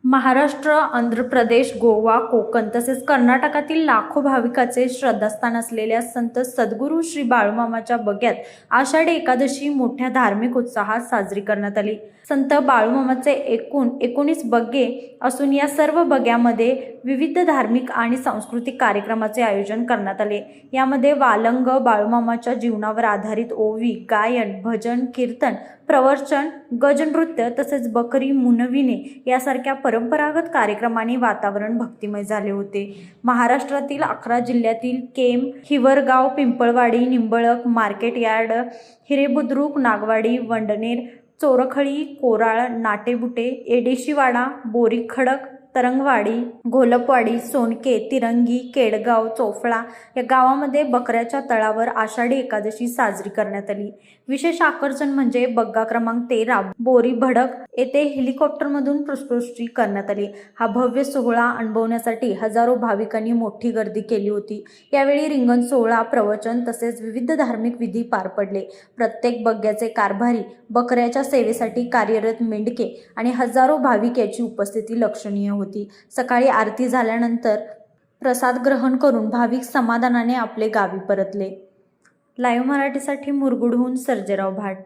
महाराष्ट्र, आंध्र प्रदेश, गोवा, कोकण तसेच कर्नाटकातील लाखो भाविकांचे श्रद्धास्थान असलेल्या संत सद्गुरू श्री बाळूमामाच्या बग्यात आषाढी एकादशी मोठ्या धार्मिक उत्साहात साजरी करण्यात आली। संत बाळूमामाचे एकूण 19 बग्गे असून या सर्व बग्यामध्ये विविध धार्मिक आणि सांस्कृतिक कार्यक्रमाचे आयोजन करण्यात आले। यामध्ये वालंग, बाळूमामाच्या जीवनावर आधारित ओवी, गायन, भजन, कीर्तन, प्रवचन, गजनृत्य तसेच बकरी मुनविणे यासारख्या परंपरागत कार्यक्रमांनी वातावरण भक्तिमय झाले होते। महाराष्ट्रातील 11 जिल्ह्यातील केम, हिवरगाव, पिंपळवाडी, निंबळक, मार्केट यार्ड, हिरेबुद्रुक, नागवाडी, वंडनेर, चोरखळी, कोराळ, नाटेबुटे, एडेशीवाडा, बोरीखडक, तरंगवाडी, घोलपवाडी, सोनके, तिरंगी, केडगाव, चोफळा या गावामध्ये बकऱ्याच्या तळावर आषाढी एकादशी साजरी करण्यात आली। विशेष आकर्षण म्हणजे बग्गा क्रमांक 13 बोरी भडक येथे हेलिकॉप्टरमधून पुष्पवृष्टी करण्यात आली। हा भव्य सोहळा अनुभवण्यासाठी हजारो भाविकांनी मोठी गर्दी केली होती। यावेळी रिंगण सोहळा, प्रवचन तसेच विविध धार्मिक विधी पार पडले। प्रत्येक बग्ग्याचे कारभारी, बकऱ्याच्या सेवेसाठी कार्यरत मेंढके आणि हजारो भाविक याची उपस्थिती लक्षणीय होती। सकाळी आरती झाल्यानंतर प्रसाद ग्रहण करून भाविक समाधानाने आपले गावी परतले। लाईव्ह मराठीसाठी मुरगुडहून सर्जेराव भाट।